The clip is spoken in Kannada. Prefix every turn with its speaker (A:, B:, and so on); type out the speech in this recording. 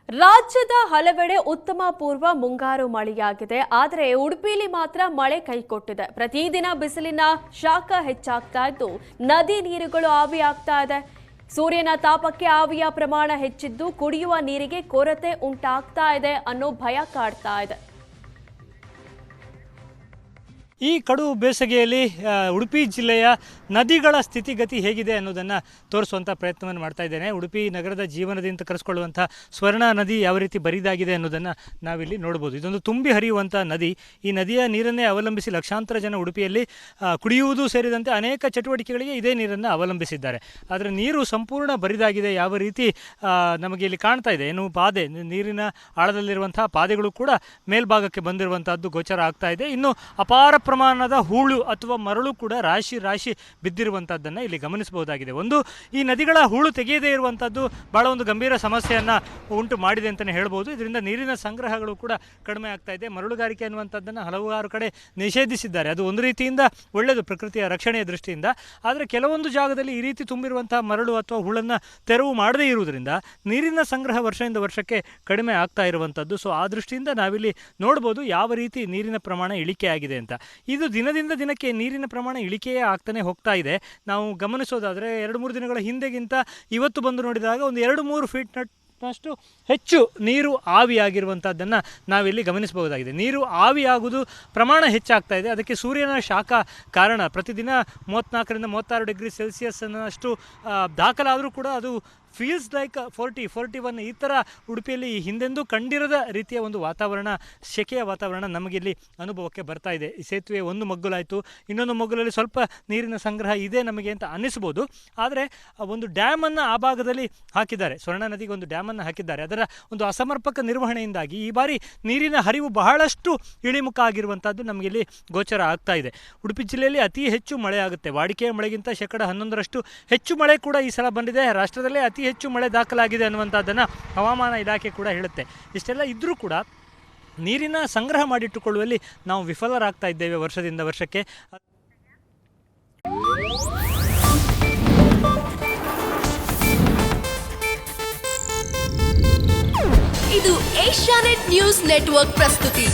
A: ರಾಜ್ಯದ ಹಲವೆಡೆ ಉತ್ತಮ ಪೂರ್ವ ಮುಂಗಾರು ಮಳೆಯಾಗಿದೆ. ಆದರೆ ಉಡುಪಿಯಲ್ಲಿ ಮಾತ್ರ ಮಳೆ ಕೈಕೊಟ್ಟಿದೆ. ಪ್ರತಿದಿನ ಬಿಸಿಲಿನ ಶಾಖ ಹೆಚ್ಚಾಗ್ತಾ ಇದ್ದು ನದಿ ನೀರುಗಳು ಆವಿಯಾಗ್ತಾ ಇದೆ. ಸೂರ್ಯನ ತಾಪಕ್ಕೆ ಆವಿಯ ಪ್ರಮಾಣ ಹೆಚ್ಚಿದ್ದು ಕುಡಿಯುವ ನೀರಿಗೆ ಕೊರತೆ ಉಂಟಾಗ್ತಾ ಇದೆ ಅನ್ನೋ ಭಯ ಕಾಡ್ತಾ ಇದೆ.
B: ಈ ಕಡು ಬೇಸಿಗೆಯಲ್ಲಿ ಉಡುಪಿ ಜಿಲ್ಲೆಯ ನದಿಗಳ ಸ್ಥಿತಿಗತಿ ಹೇಗಿದೆ ಅನ್ನೋದನ್ನು ತೋರಿಸುವಂಥ ಪ್ರಯತ್ನವನ್ನು ಮಾಡ್ತಾ ಇದ್ದೇನೆ. ಉಡುಪಿ ನಗರದ ಜೀವನದಿಂದ ಕರೆಸ್ಕೊಳ್ಳುವಂಥ ಸ್ವರ್ಣ ನದಿ ಯಾವ ರೀತಿ ಬರಿದಾಗಿದೆ ಅನ್ನೋದನ್ನು ನಾವಿಲ್ಲಿ ನೋಡ್ಬೋದು. ಇದೊಂದು ತುಂಬಿ ಹರಿಯುವಂಥ ನದಿ. ಈ ನದಿಯ ನೀರನ್ನೇ ಅವಲಂಬಿಸಿ ಲಕ್ಷಾಂತರ ಜನ ಉಡುಪಿಯಲ್ಲಿ ಕುಡಿಯುವುದು ಸೇರಿದಂತೆ ಅನೇಕ ಚಟುವಟಿಕೆಗಳಿಗೆ ಇದೇ ನೀರನ್ನು ಅವಲಂಬಿಸಿದ್ದಾರೆ. ಆದರೆ ನೀರು ಸಂಪೂರ್ಣ ಬರಿದಾಗಿದೆ. ಯಾವ ರೀತಿ ನಮಗೆ ಇಲ್ಲಿ ಕಾಣ್ತಾ ಇದೆ, ಏನು ಪಾದೆ, ನೀರಿನ ಆಳದಲ್ಲಿರುವಂಥ ಪಾದೆಗಳು ಕೂಡ ಮೇಲ್ಭಾಗಕ್ಕೆ ಬಂದಿರುವಂಥದ್ದು ಗೋಚರ ಆಗ್ತಾ ಇದೆ. ಇನ್ನು ಅಪಾರ ಪ್ರಮಾಣದ ಹೂಳು ಅಥವಾ ಮರಳು ಕೂಡ ರಾಶಿ ರಾಶಿ ಬಿದ್ದಿರುವಂಥದ್ದನ್ನು ಇಲ್ಲಿ ಗಮನಿಸಬಹುದಾಗಿದೆ. ಈ ನದಿಗಳ ಹೂಳು ತೆಗೆಯದೇ ಇರುವಂಥದ್ದು ಭಾಳ ಒಂದು ಗಂಭೀರ ಸಮಸ್ಯೆಯನ್ನು ಉಂಟು ಮಾಡಿದೆ ಅಂತಲೇ ಹೇಳ್ಬೋದು. ಇದರಿಂದ ನೀರಿನ ಸಂಗ್ರಹಗಳು ಕೂಡ ಕಡಿಮೆ ಆಗ್ತಾ ಇದೆ. ಮರಳುಗಾರಿಕೆ ಅನ್ನುವಂಥದ್ದನ್ನು ಹಲವಾರು ಕಡೆ ನಿಷೇಧಿಸಿದ್ದಾರೆ. ಅದು ಒಂದು ರೀತಿಯಿಂದ ಒಳ್ಳೆಯದು ಪ್ರಕೃತಿಯ ರಕ್ಷಣೆಯ ದೃಷ್ಟಿಯಿಂದ. ಆದರೆ ಕೆಲವೊಂದು ಜಾಗದಲ್ಲಿ ಈ ರೀತಿ ತುಂಬಿರುವಂಥ ಮರಳು ಅಥವಾ ಹೂಳನ್ನು ತೆರವು ಮಾಡದೇ ಇರುವುದರಿಂದ ನೀರಿನ ಸಂಗ್ರಹ ವರ್ಷದಿಂದ ವರ್ಷಕ್ಕೆ ಕಡಿಮೆ ಆಗ್ತಾ ಇರುವಂಥದ್ದು. ಸೊ ಆ ದೃಷ್ಟಿಯಿಂದ ನಾವಿಲ್ಲಿ ನೋಡ್ಬೋದು ಯಾವ ರೀತಿ ನೀರಿನ ಪ್ರಮಾಣ ಇಳಿಕೆ ಆಗಿದೆ ಅಂತ. ಇದು ದಿನದಿಂದ ದಿನಕ್ಕೆ ನೀರಿನ ಪ್ರಮಾಣ ಇಳಿಕೆಯೇ ಆಗ್ತಾನೆ ಹೋಗ್ತಾ ಇದೆ. ನಾವು ಗಮನಿಸೋದಾದರೆ 2-3 ದಿನಗಳ ಹಿಂದೆಗಿಂತ ಇವತ್ತು ಬಂದು ನೋಡಿದಾಗ ಒಂದು 2-3 ಫೀಟ್ನಷ್ಟು ಹೆಚ್ಚು ನೀರು ಆವಿಯಾಗಿರುವಂಥದ್ದನ್ನು ನಾವಿಲ್ಲಿ ಗಮನಿಸಬಹುದಾಗಿದೆ. ನೀರು ಆವಿಯಾಗುವುದು ಪ್ರಮಾಣ ಹೆಚ್ಚಾಗ್ತಾ ಇದೆ. ಅದಕ್ಕೆ ಸೂರ್ಯನ ಶಾಖ ಕಾರಣ. ಪ್ರತಿದಿನ 34ರಿಂದ 36 ಡಿಗ್ರಿ ಸೆಲ್ಸಿಯಸ್ ಅನ್ನಷ್ಟು ದಾಖಲಾದರೂ ಕೂಡ ಅದು ಫೀಲ್ಸ್ ಲೈಕ್ 40-41 ಈ ಥರ ಉಡುಪಿಯಲ್ಲಿ ಹಿಂದೆಂದೂ ಕಂಡಿರದ ರೀತಿಯ ಒಂದು ವಾತಾವರಣ, ಸೆಕೆಯ ವಾತಾವರಣ ನಮಗಿಲ್ಲಿ ಅನುಭವಕ್ಕೆ ಬರ್ತಾ ಇದೆ. ಈ ಸೇತುವೆ ಒಂದು ಮಗ್ಗುಲಾಯಿತು, ಇನ್ನೊಂದು ಮಗ್ಗುಲಲ್ಲಿ ಸ್ವಲ್ಪ ನೀರಿನ ಸಂಗ್ರಹ ಇದೆ ನಮಗೆ ಅಂತ ಅನ್ನಿಸ್ಬೋದು. ಆದರೆ ಒಂದು ಡ್ಯಾಮನ್ನು ಆ ಭಾಗದಲ್ಲಿ ಹಾಕಿದ್ದಾರೆ, ಸ್ವರ್ಣ ನದಿಗೆ ಒಂದು ಡ್ಯಾಮನ್ನು ಹಾಕಿದ್ದಾರೆ. ಅದರ ಒಂದು ಅಸಮರ್ಪಕ ನಿರ್ವಹಣೆಯಿಂದಾಗಿ ಈ ಬಾರಿ ನೀರಿನ ಹರಿವು ಬಹಳಷ್ಟು ಇಳಿಮುಖ ಆಗಿರುವಂಥದ್ದು ನಮಗಿಲ್ಲಿ ಗೋಚರ ಆಗ್ತಾ ಇದೆ. ಉಡುಪಿ ಜಿಲ್ಲೆಯಲ್ಲಿ ಅತಿ ಹೆಚ್ಚು ಮಳೆ ಆಗುತ್ತೆ. ವಾಡಿಕೆಯ ಮಳೆಗಿಂತ 11% ಹೆಚ್ಚು ಮಳೆ ಕೂಡ ಈ ಸಲ ಬಂದಿದೆ. ರಾಷ್ಟ್ರದಲ್ಲೇ ಅತಿ ಹೆಚ್ಚು ಮಳೆ ದಾಖಲಾಗಿದೆ ಅನ್ನುವಂಥದ್ದನ್ನು ಹವಾಮಾನ ಇಲಾಖೆ ಕೂಡ ಹೇಳುತ್ತೆ. ಇಷ್ಟೆಲ್ಲ ಇದ್ದರೂ ಕೂಡ ನೀರಿನ ಸಂಗ್ರಹ ಮಾಡಿಟ್ಟುಕೊಳ್ಳುವಲ್ಲಿ ನಾವು ವಿಫಲರಾಗ್ತಾ ಇದ್ದೇವೆ ವರ್ಷದಿಂದ ವರ್ಷಕ್ಕೆ.
C: ಇದು ಏಷ್ಯಾನೆಟ್ ನ್ಯೂಸ್ ನೆಟ್ವರ್ಕ್ ಪ್ರಸ್ತುತಿ.